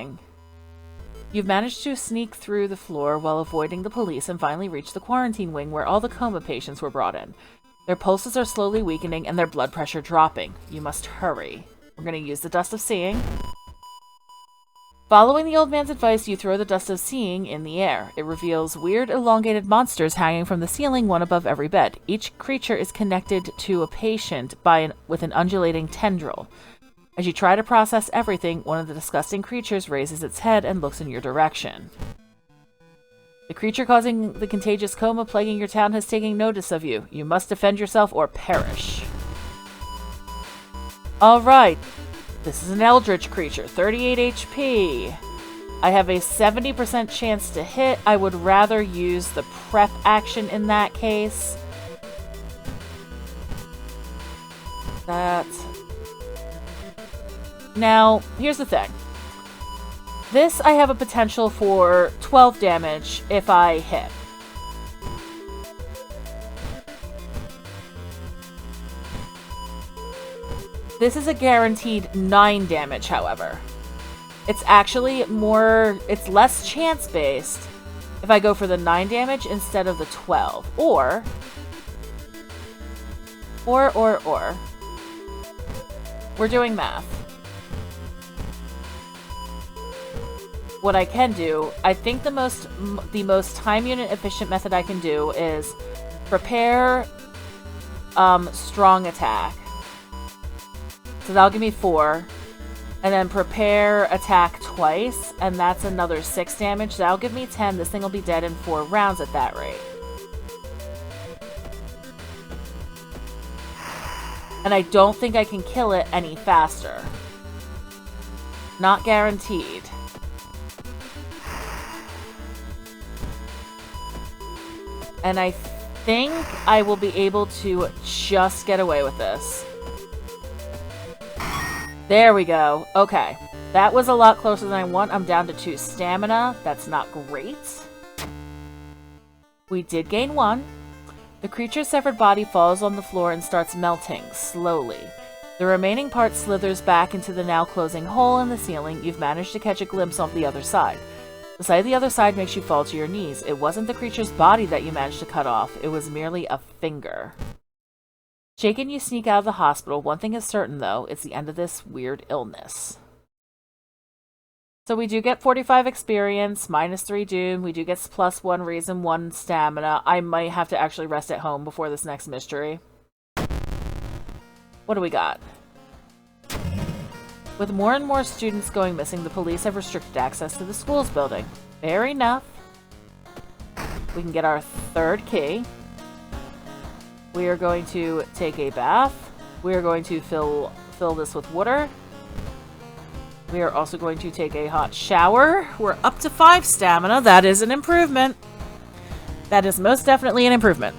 ceiling. You've managed to sneak through the floor while avoiding the police and finally reach the quarantine wing where all the coma patients were brought in. Their pulses are slowly weakening and their blood pressure dropping. You must hurry. We're going to use the Dust of Seeing. Following the old man's advice, you throw the Dust of Seeing in the air. It reveals weird elongated monsters hanging from the ceiling, one above every bed. Each creature is connected to a patient with an undulating tendril. As you try to process everything, one of the disgusting creatures raises its head and looks in your direction. The creature causing the contagious coma plaguing your town has taken notice of you. You must defend yourself or perish. Alright. This is an eldritch creature, 38 HP. I have a 70% chance to hit. I would rather use the prep action in that case. Now, here's the thing. This, I have a potential for 12 damage if I hit. This is a guaranteed 9 damage, however. It's actually it's less chance-based if I go for the 9 damage instead of the 12. Or. We're doing math. What I can do, I think the most time unit efficient method I can do is prepare strong attack. So that'll give me 4. And then prepare attack twice, and that's another 6 damage. That'll give me 10. This thing will be dead in 4 rounds at that rate. And I don't think I can kill it any faster. Not guaranteed. And I think I will be able to just get away with this. There we go. Okay. That was a lot closer than I want. I'm down to 2 stamina. That's not great. We did gain 1. The creature's severed body falls on the floor and starts melting, slowly. The remaining part slithers back into the now closing hole in the ceiling. You've managed to catch a glimpse of the other side. The sight of the other side makes you fall to your knees. It wasn't the creature's body that you managed to cut off. It was merely a finger. Shaken, you sneak out of the hospital. One thing is certain, though. It's the end of this weird illness. So we do get 45 experience, minus 3 doom. We do get plus 1 reason, 1 stamina. I might have to actually rest at home before this next mystery. What do we got? With more and more students going missing, the police have restricted access to the school's building. Fair enough. We can get our 3rd key. We are going to take a bath. We are going to fill this with water. We are also going to take a hot shower. We're up to 5 stamina. That is an improvement. That is most definitely an improvement.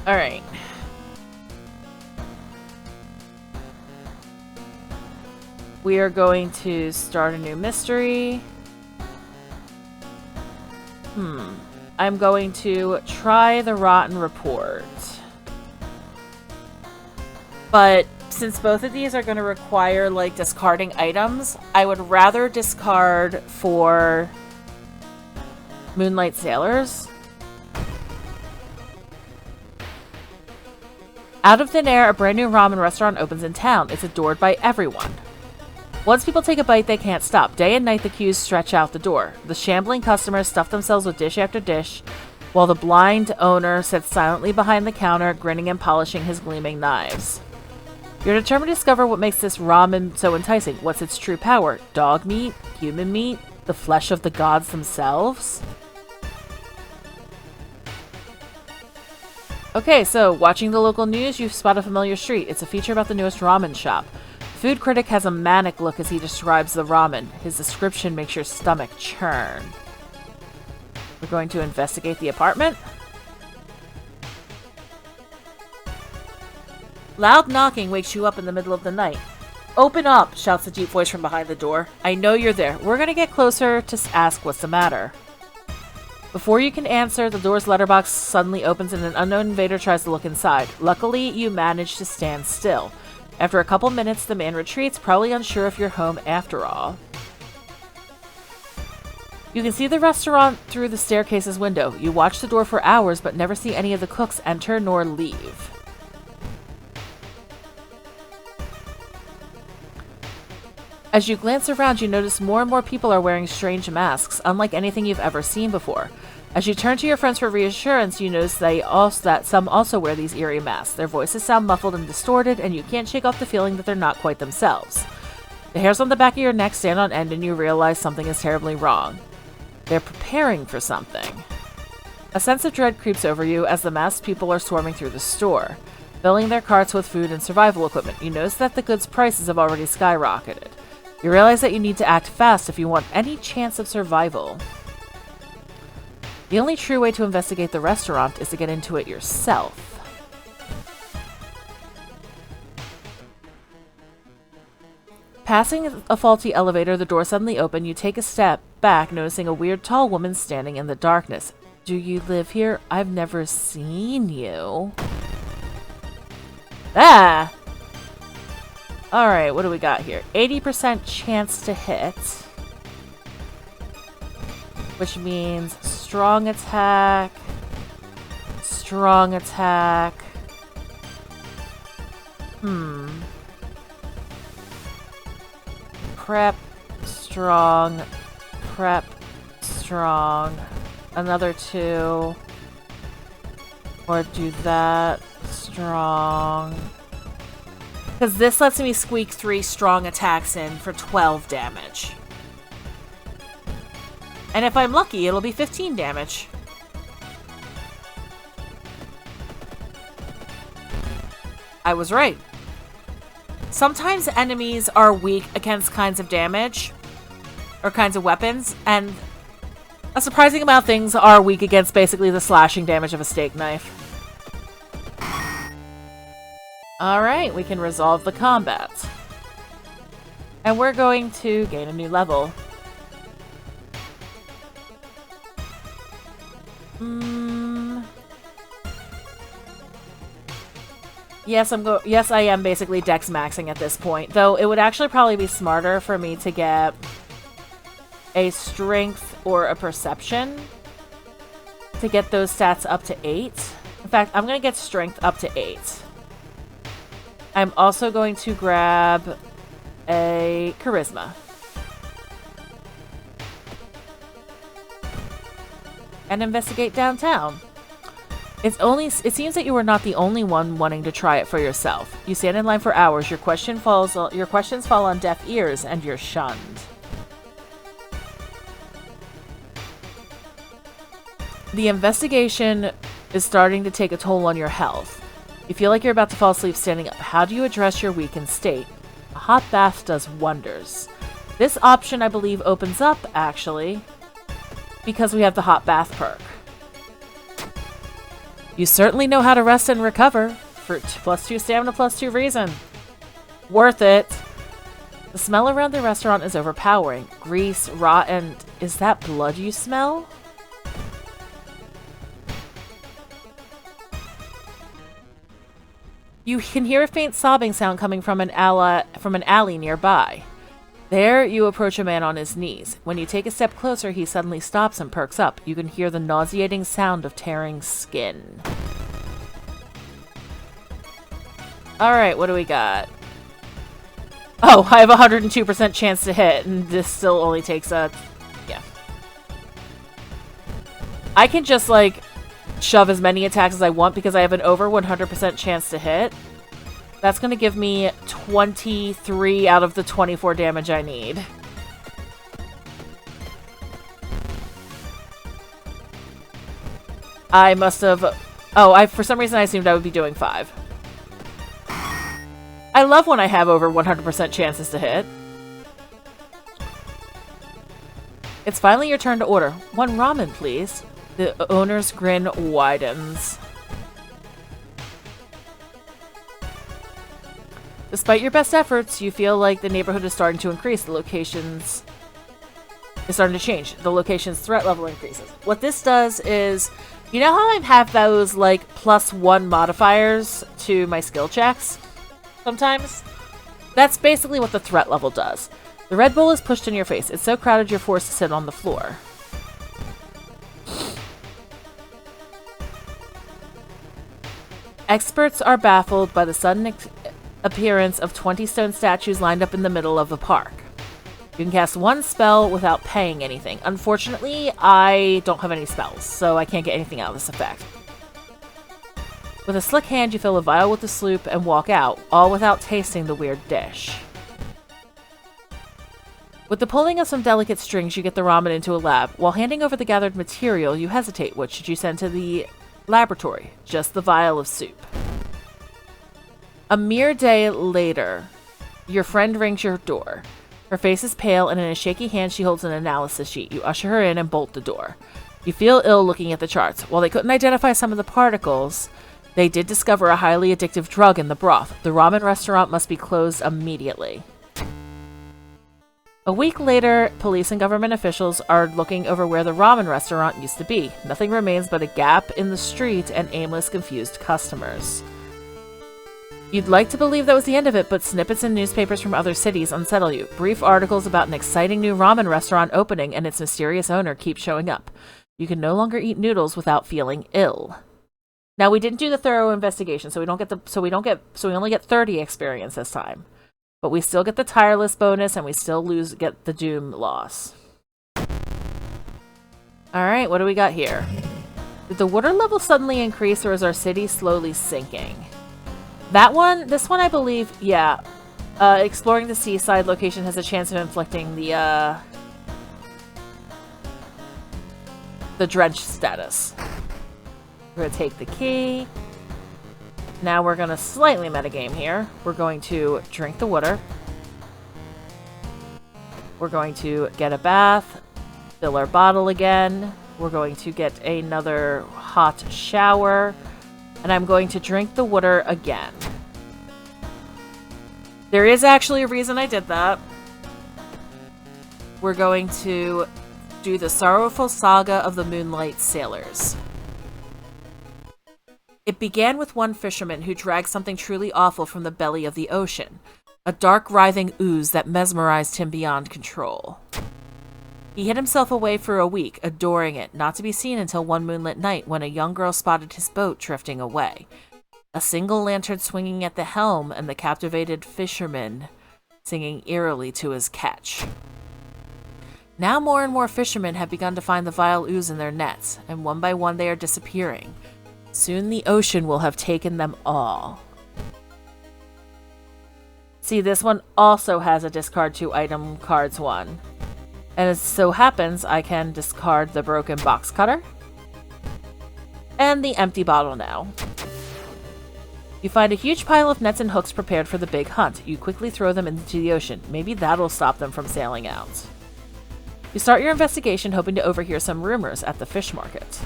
Alright. We are going to start a new mystery. I'm going to try the Rotten Report. But since both of these are going to require, like, discarding items, I would rather discard for Moonlight Sailors. Out of thin air, a brand new ramen restaurant opens in town. It's adored by everyone. Once people take a bite, they can't stop. Day and night, the queues stretch out the door. The shambling customers stuff themselves with dish after dish, while the blind owner sits silently behind the counter, grinning and polishing his gleaming knives. You're determined to discover what makes this ramen so enticing. What's its true power? Dog meat? Human meat? The flesh of the gods themselves? Okay, so watching the local news, you spot a familiar street. It's a feature about the newest ramen shop. Food critic has a manic look as he describes the ramen. His description makes your stomach churn. We're going to investigate the apartment. Loud knocking wakes you up in the middle of the night. Open up, shouts the deep voice from behind the door. I know you're there. We're going to get closer to ask what's the matter. Before you can answer, the door's letterbox suddenly opens and an unknown invader tries to look inside. Luckily, you manage to stand still. After a couple minutes, the man retreats, probably unsure if you're home after all. You can see the restaurant through the staircase's window. You watch the door for hours, but never see any of the cooks enter nor leave. As you glance around, you notice more and more people are wearing strange masks, unlike anything you've ever seen before. As you turn to your friends for reassurance, you notice that some also wear these eerie masks. Their voices sound muffled and distorted, and you can't shake off the feeling that they're not quite themselves. The hairs on the back of your neck stand on end, and you realize something is terribly wrong. They're preparing for something. A sense of dread creeps over you as the masked people are swarming through the store, filling their carts with food and survival equipment. You notice that the goods' prices have already skyrocketed. You realize that you need to act fast if you want any chance of survival. The only true way to investigate the restaurant is to get into it yourself. Passing a faulty elevator, the door suddenly opened. You take a step back, noticing a weird tall woman standing in the darkness. Do you live here? I've never seen you. Ah! Alright, what do we got here? 80% chance to hit. Which means strong attack. Strong attack. Prep, strong, prep, strong. Another 2. Or do that, strong. Because this lets me squeak 3 strong attacks in for 12 damage. And if I'm lucky, it'll be 15 damage. I was right. Sometimes enemies are weak against kinds of damage, or kinds of weapons, and a surprising amount of things are weak against basically the slashing damage of a steak knife. Alright, we can resolve the combat. And we're going to gain a new level. Yes, I am basically dex maxing at this point, though it would actually probably be smarter for me to get a strength or a perception to get those stats up to 8. In fact, I'm going to get strength up to 8. I'm also going to grab a charisma. And investigate downtown. It seems that you are not the only one wanting to try it for yourself. You stand in line for hours, your questions fall on deaf ears, and you're shunned. The investigation is starting to take a toll on your health. You feel like you're about to fall asleep standing up. How do you address your weakened state? A hot bath does wonders. This option, I believe, opens up, actually, because we have the hot bath perk. You certainly know how to rest and recover. For +2 stamina, +2 reason. Worth it. The smell around the restaurant is overpowering. Grease, rotten. Is that blood you smell? You can hear a faint sobbing sound coming from an alley nearby. There, you approach a man on his knees. When you take a step closer, he suddenly stops and perks up. You can hear the nauseating sound of tearing skin. Alright, what do we got? Oh, I have a 102% chance to hit, and this still only takes a... yeah. I can just, like, shove as many attacks as I want because I have an over 100% chance to hit. That's going to give me 23 out of the 24 damage I need. I must have... oh, for some reason I assumed I would be doing 5. I love when I have over 100% chances to hit. It's finally your turn to order. 1 ramen, please. The owner's grin widens. Despite your best efforts, you feel like the neighborhood is starting to increase. The locations is starting to change. The location's threat level increases. What this does is, you know how I have those, like, +1 modifiers to my skill checks? sometimes. That's basically what the threat level does. The Red Bull is pushed in your face. It's so crowded you're forced to sit on the floor. Experts are baffled by the sudden appearance of 20 stone statues lined up in the middle of the park. You can cast one spell without paying anything. Unfortunately, I don't have any spells, so I can't get anything out of this effect. With a slick hand, you fill a vial with the sloop and walk out, all without tasting the weird dish. With the pulling of some delicate strings, you get the ramen into a lab. While handing over the gathered material, you hesitate. What should you send to the laboratory? Just the vial of soup. A mere day later, your friend rings your door. Her face is pale, and in a shaky hand she holds an analysis sheet. You usher her in and bolt the door. You feel ill looking at the charts. While they couldn't identify some of the particles, they did discover a highly addictive drug in the broth. The ramen restaurant must be closed immediately. A week later, police and government officials are looking over where the ramen restaurant used to be. Nothing remains but a gap in the street and aimless, confused customers. You'd like to believe that was the end of it, but snippets in newspapers from other cities unsettle you. Brief articles about an exciting new ramen restaurant opening and its mysterious owner keep showing up. You can no longer eat noodles without feeling ill. Now, we didn't do the thorough investigation, so we only get 30 experience this time. But we still get the tireless bonus, and we still get the doom loss. Alright, what do we got here? Did the water level suddenly increase, or is our city slowly sinking? This one I believe, yeah. Exploring the seaside location has a chance of inflicting the drench status. We're gonna take the key. Now we're gonna slightly metagame here. We're going to drink the water. We're going to get a bath, fill our bottle again. We're going to get another hot shower. And I'm going to drink the water again. There is actually a reason I did that. We're going to do the sorrowful saga of the Moonlight Sailors. It began with one fisherman who dragged something truly awful from the belly of the ocean. A dark, writhing ooze that mesmerized him beyond control. He hid himself away for a week, adoring it, not to be seen until one moonlit night when a young girl spotted his boat drifting away. A single lantern swinging at the helm and the captivated fisherman singing eerily to his catch. Now more and more fishermen have begun to find the vile ooze in their nets, and one by one they are disappearing. Soon the ocean will have taken them all. See, this one also has a discard 2 item cards one. And as so happens, I can discard the broken box cutter and the empty bottle now. You find a huge pile of nets and hooks prepared for the big hunt. You quickly throw them into the ocean. Maybe that'll stop them from sailing out. You start your investigation, hoping to overhear some rumors at the fish market.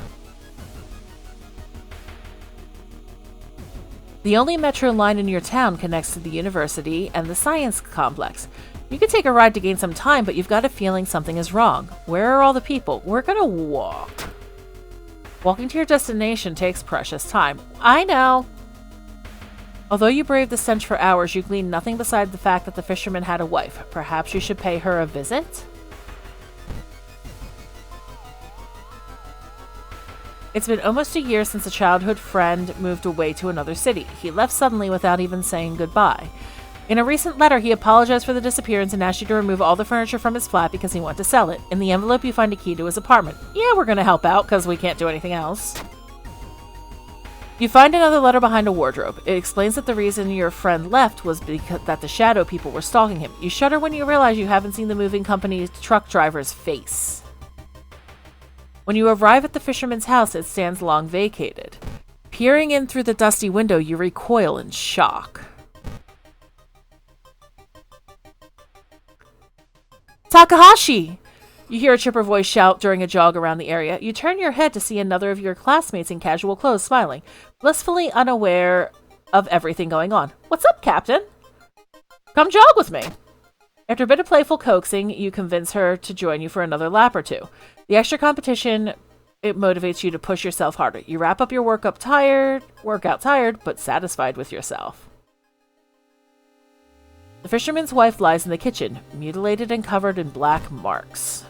The only metro line in your town connects to the university and the science complex. You could take a ride to gain some time, but you've got a feeling something is wrong. Where are all the people? We're gonna walk. Walking to your destination takes precious time. I know. Although you braved the stench for hours, you glean nothing beside the fact that the fisherman had a wife. Perhaps you should pay her a visit? It's been almost a year since a childhood friend moved away to another city. He left suddenly without even saying goodbye. In a recent letter, he apologized for the disappearance and asked you to remove all the furniture from his flat because he wanted to sell it. In the envelope, you find a key to his apartment. Yeah, we're going to help out because we can't do anything else. You find another letter behind a wardrobe. It explains that the reason your friend left was because that the shadow people were stalking him. You shudder when you realize you haven't seen the moving company truck driver's face. When you arrive at the fisherman's house, it stands long vacated. Peering in through the dusty window, you recoil in shock. Takahashi! You hear a chipper voice shout during a jog around the area. You turn your head to see another of your classmates in casual clothes smiling, blissfully unaware of everything going on. What's up, Captain? Come jog with me. After a bit of playful coaxing, you convince her to join you for another lap or two. The extra competition, it motivates you to push yourself harder. You wrap up your workout tired, but satisfied with yourself. The fisherman's wife lies in the kitchen, mutilated and covered in black marks.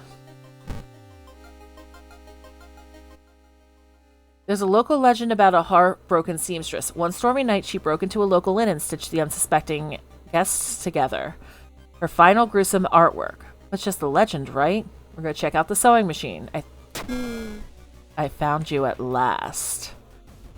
There's a local legend about a heartbroken seamstress. One stormy night, she broke into a local inn and stitched the unsuspecting guests together. Her final gruesome artwork. That's just the legend, right? We're gonna check out the sewing machine. I found you at last.